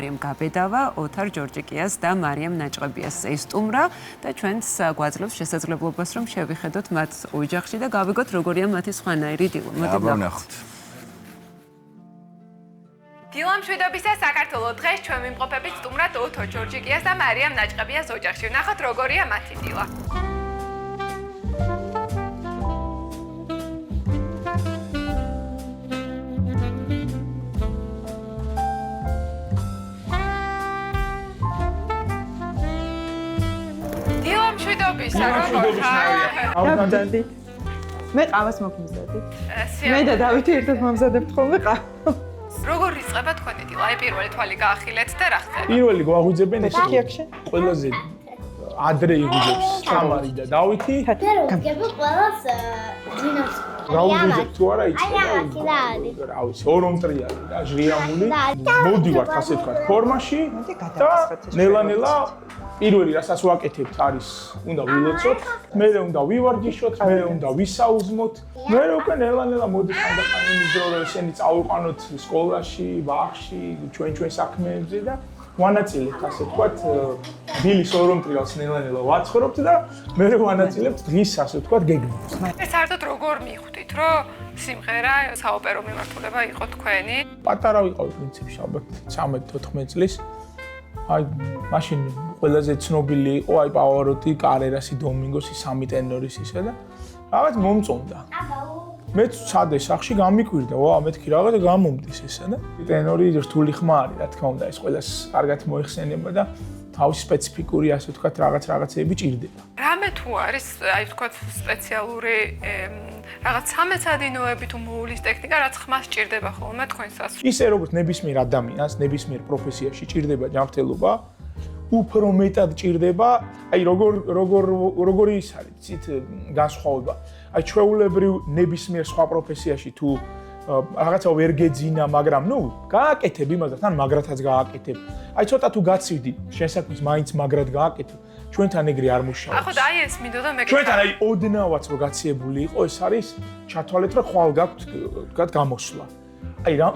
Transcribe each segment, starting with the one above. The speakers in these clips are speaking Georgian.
მარიამ გაბედავა, ოთარ ჯორჯიკიას და მარიამ ნაჭყებიას ესტუმრა და ჩვენს გვაძლევს შესაძლებლობას რომ შევიხედოთ მათ ოჯახში და გავიგოთ როგორია მათი სხვანაირი დილა. მოდით ვნახოთ. დილა მშვიდობისა საქართველოს დღეს ჩვენ ვიმყოფებით სტუმრად ოთარ ჯორჯიკიას და მარიამ ნაჭყებიას ოჯახში. ვნახოთ როგორია მათი დილა. დავდადით. მე ყავას მოგვიზადით. მე და დავითი ერთად მომზადებთ ხოლმე ყავას. როგორ იწყება თქვენი დილა? აი პირველი თვალი გაახილეთ და რა ხდება? პირველი გვაღვიძებენ ეს კიაქში. ყველაზე ადრე იგუძებს თამარი და დავითი. მე რო ვგებ ყველას ძინავს. გაუძებ თუ არა იწება. რა ვიცი, ორომტრიალი და ჟრიამული. მოდივართ ასე ვთქვათ ფორმაში და ნელა-ნელა პირველი რასაც ვაკეთებთ არის უნდა ვილოცოთ, მერე უნდა ვივარჯიშოთ, მერე უნდა ვისაუზმოთ, მერე უკვე ნელა-ნელა მოდის ხანდახან იმის დრო რომ ესენი წავიყვანოთ სკოლაში, ბაღში, ჩვენ საქმეებზე და ვანაწილებთ ასე ვთქვათ დილის ორომტრიალს ნელა-ნელა ვაცხოვრობთ და მერე ვანაწილებთ დღის ასე ვთქვათ გეგმებს. საერთოდ როგორ მიხვდით რომ სიმღერა საოპერო მიმართულება იყო თქვენი? პატარა ვიყავი პრინციპში ალბათ 13-14 წლის. აი მაშინ ყველაზე ცნობილი იყო აი პავაროტი, კარერასი, დომინგოსი, სამი ტენორის ისე და რაღაც მომწონდა. მეც ცადე სახში გამიკვირდა, მეთქი რაღაც გამომდის ესა და ტენორი რთული ხმა არის, რა თქმა უნდა, ეს ყველას კარგად მოიხსენება და თავისი სპეციფიკური ასე ვთქვათ რაღაცეები ჭირდება. რამე თუ არის, აი ვთქვათ სპეციალური რაღაც სამეცადინოები თუ მოულის ტექნიკა, რაც ხმას ჭირდება ხოლმე თქვენ სასწავლებლად. ისე როგორც ნებისმიერ ადამიანს, ნებისმიერ პროფესიაში ჭირდება ჯანმრთელობა, უფრო მეტად ჭირდება, აი როგორი ის არის, ცით განსხვავება. აი ჩვეულებრივ ნებისმიერ სხვა პროფესიაში თუ რაღაცა ვერ გეძინა, მაგრამ გააკეთებ იმას და თან მაგრათაც გააკეთებ. აი ცოტა თუ გაცივდი, შენ საქმეს მაინც მაგრად გააკეთებ. ჩვენთან ეგრე არ მუშაობს. ახლა აი ეს მინდოდა მე ჩვენთან აი ოდნავაც რო გაციებული იყო, ეს არის ჩათვალეთ რომ ხვალ გაქვთ გამოსვლა. აი რა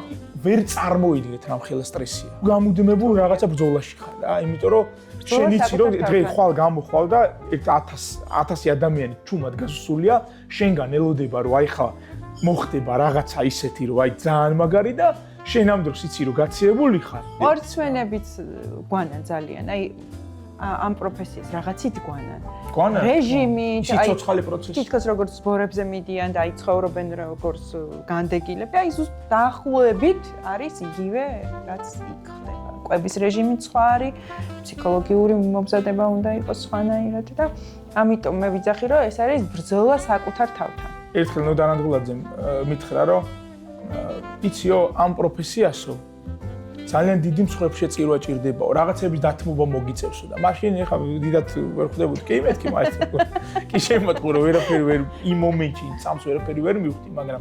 ვერ წარმოიდგინეთ რა მხელა სტრესია. გამუდმებულ რაღაცა ბრძოლაში ხარ რა, იმიტომ რომ შენ იცი რომ დღე ხვალ გამოხვალ და 1000 ადამიანი ჩუმად გასულია, შენგან ელოდება რომ აი ხა მოხდება რაღაცა ისეთი რომ აი ძალიან მაგარი და შენ ამ დროს იცი რომ გაციებული ხარ. ორცვენებიც გვანან ძალიან. აი ამ პროფესიას რაღაცით გვანან. რეჟიმი, სიცოცხლე პროცესი. თითქოს როგორც ზბორებზე მიდიან და აი ცხოვრობენ როგორც განდეგილები, აი ზუსტ დაახლოებით არის იგივე, რაც იქ ხდება. კვების რეჟიმი სხვა არის, ფსიქოლოგიური მომზადება უნდა იყოს სხვანაირად და ამიტომ მე ვიძახი რომ ეს არის ბრძოლა საკუთარ თავთან. ერთხელ ნოდარანდგულაძემ მითხრა რომ იციო ამ პროფესიასო ძალიან დიდი მსხვერპლ შეწირვა ჭირდებაო, რაღაცების დათმობა მოგიწევსო და მაშინ ეხლა დიდად ვერ ხვდებოდი, კი მეთქი მაინც. კი შემოწყო რომ ვერაფერი ვერ იმ მომენტში წამს ვერაფერი ვერ მივხვდი, მაგრამ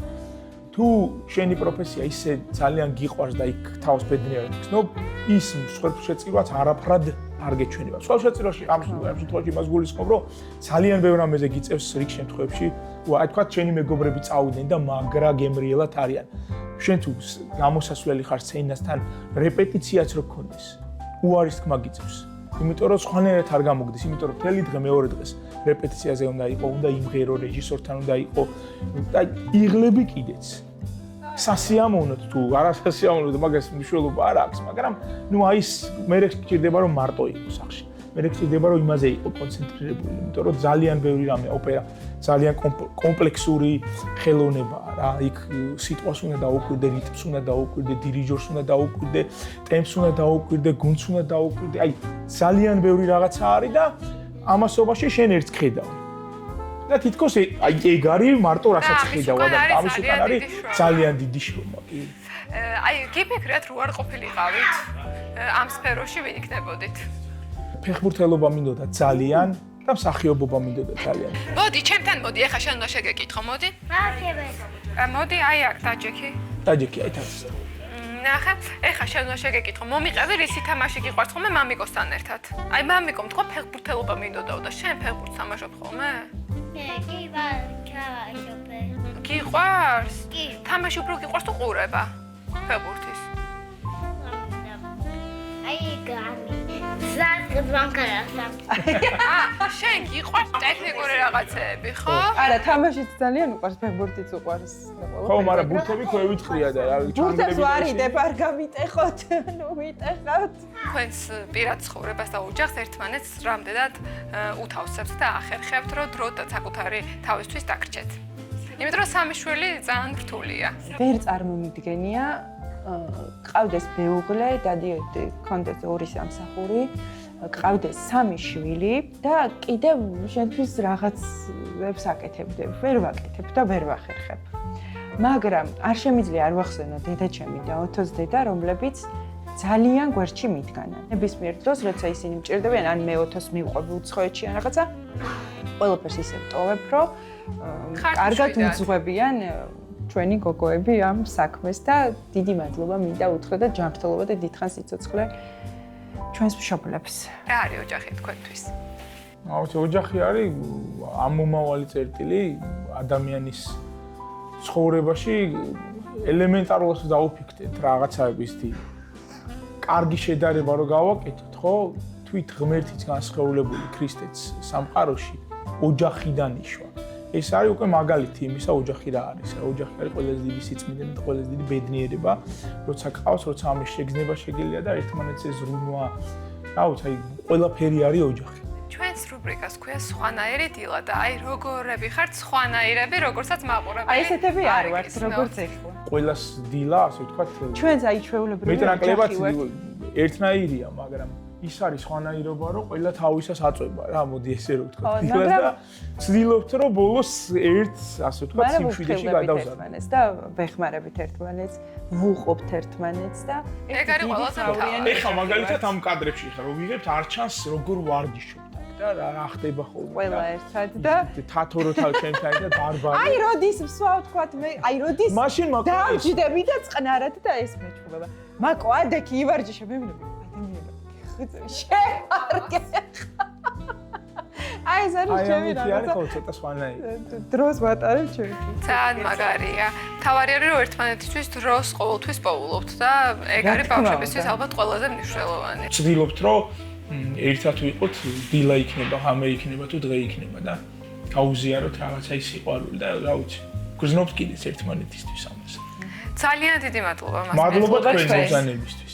თუ შენი პროფესია ისე ძალიან გიყვარს და იქ თავს ბედნიერად გრძნობ, ის მსხვერპლ შეწირვაც არაფრად არ გეჩვენება. სხვა შეწირვაში ამ შემთხვევაში მას გულისხმობ, რომ ძალიან ბევრ რამეზე გიწევს რიგ შემთხვევებში, აი თქვა შენი მეგობრები წავიდნენ და მაგრა გემრიელად არიან. შენ თუ გამოსასვლელი ხარ სცენასთან, რეპეტიციაც რო გქონდეს, უარის თქმა გიწევს. იმიტომ რომ სხვანაირად არ გამოგდის, იმიტომ რომ მთელი დღე მეორე დღეს რეპეტიციაზე უნდა იყო, უნდა იმღერო, რეჟისორთან უნდა იყო. აი იღლები კიდეც. სასიამოვნოდ თუ არასასიამოვნოდ მაგას მნიშვნელობა არ აქვს, მაგრამ აი ეს მე გჭირდება რომ მარტო იყოს სახში. მე გჭირდება რომ იმაზე იყო კონცენტრირებული, იმიტომ რომ ძალიან ბევრი რამე ოპერა, ძალიან კომპლექსური ხელოვნებაა რა. იქ სიტყვას უნდა დაუკვირდე, რიტმს უნდა დაუკვირდე, დირიჟორს უნდა დაუკვირდე, ტემპს უნდა დაუკვირდე, გუნდს უნდა დაუკვირდე. აი ძალიან ბევრი რაღაცა არის და ამასობაში შენ ერთს ხედავ. და თითქოს აი ეგ არის მარტო რასაც ხედავა და ამის უკან არის ძალიან დიდი შრომა კი. აი გიფიქრეთ რო არ ყოფილიყავით ამ სფეროში ვინ იქნებოდით? ფეხბურთელობა მინდოდა ძალიან და მსახიობობა მინდოდა ძალიან. მოდი, ჩემთან მოდი, ეხლა შენ უნდა შეგეკითხო, მოდი. მოდი, აი აქ დაჯექი. დაჯექი, აი თავს. ნახე, ეხლა შენ უნდა შეგეკითხო, მომიყევი რისი თამაში გიყვარს ხოლმე მამიკოსთან ერთად? აი მამიკომ თქვა ფეხბურთელობა მინდოდაო და შენ ფეხბურთს თამაშობ ხოლმე? კი, ვაჟობე. გიყვარს? კი. თამაში უფრო გიყვარს თუ ყურება? ფეხბურთის. აი გამი. ზარდ ბანკარასთან. შენ გიყვარს ტექნიკური რაღაცეები, ხო? არა, თამაშიც ძალიან უყვარს, ფეხბურთიც უყვარს. ხო, მაგრამ ბურთები ქვევიტყრია და რა ბურთებს ვარიდებ, არ გამიტეხოთ, ნუ მიტეხოთ. თქვენს პირად ცხოვრებას და ოჯახს ერთმანეთს რამდენად უთავსებთ და ახერხებთ, რომ დრო და საკუთარი თავისთვის დაგრჩეთ. იმიტომ რომ სამი შვილი ძალიან რთულია. ვერ წარმომიდგენია ყავდეს მეუღლე, დადიოდი, კონდეს 2 სამსახური, ყავდეს 3 შვილი და კიდევ შენთვის რაღაცებს აკეთებდე. ვერ ვაკეთებ და ვერ ვახერხებ. მაგრამ არ შემიძლია არ ვახსენო დედაჩემი და ოთოს დედა, რომლებიც ძალიან გვერდში მიდგანან. ნებისმიერ დროს, როცა ისინი მჭირდებიან, ან მე ოთოს მივყვები უცხოეთში ან რაღაცა, ყველაფერს ისე ვტოვებ, რომ კარგად უძღვებიან ჩვენი გოგოები ამ საქმეს და დიდი მადლობა მინდა უთხრა და ჯანმრთელობა და დიდხანს სიცოცხლე ჩვენს მშობლებს. რა არის ოჯახი თქვენთვის? აუცილებლად ოჯახი არის ამომავალი წერტილი ადამიანის ცხოვრებაში ელემენტარულად დაუფიქრდეთ რაღაცაების კარგი შედარება რო გავაკეთოთ, ხო? თვით ღმერთიც განსხეულებული ქრისტეც სამყაროში ოჯახიდან იშვა. ეს არის უკვე მაგალითი იმისა, ოჯახი რა არის. ოჯახი არის ყველაზე დიდი სიწმინდე და ყველაზე დიდი ბედნიერება, როცა ყავს, როცა ამის შეგრძნება შეგიძლია და ერთმანეთს ზრუნვა. რა ვიცი, აი ყველაფერი არის ოჯახი. ჩვენს რუბრიკას ქვია სხვანაირი დილა და აი როგორები ხართ სხვანაირები, როგორცაც მაყურებელი. აი ესეთები არ ვართ, როგორც ეხლა. ყველას დილა, ასე ვთქვათ, ჩვენც აი ჩვეულებრივი მეტნაკლებად ერთნაირია, მაგრამ ის არის სხვანაირობა, რომ ყველა თავისას აწვება რა, მოდი ესე რომ ვთქვათ. დილას და ვცდილობთ, რომ ბოლოს ერთს, ასე ვთქვათ, სიმშვიდეში გადავზარდოთ. და ვეხმარებით ერთმანეთს, ვუყობთ ერთმანეთს და ეგ არის ყველაზე მთავარი. ეხლა მაგალითად ამ კადრებში ხარ, რომ ვიღებთ არ ჩანს როგორ ვარდიშობთ და რა ხდება ხოლმე. ყველა ერთად და თათორო თავ ჩემთან და ბარბარე. აი როდის მსვა ვთქვათ მე, აი როდის მაშინ მაგალითად დავჯდები და წყნარად და ეს მეჩვევა. მაკო ადექი ივარჯიშე მე მინდა ადამიანები. შეარგე. აი ეს არის ჩემი რაღაცა. აი ცოტა სხვანაირი. დროს ვატარებ ჩემი. ძალიან მაგარია. თავარი არის რომ ერთმანეთისთვის დროს ყოველთვის პოულობთ და ეგ არის ბავშვებისთვის ალბათ ყველაზე მნიშვნელოვანი. ვცდილობთ, რომ ერთად ვიყოთ, დილა იქნება, ღამე იქნება თუ დღე იქნება და გაუზიაროთ რაღაცა ის სიყვარული და რა ვიცი. გრძნობთ კიდეც ერთმანეთისთვის ამას. ძალიან დიდი მადლობა მას. მადლობა თქვენ ბრძანებისთვის.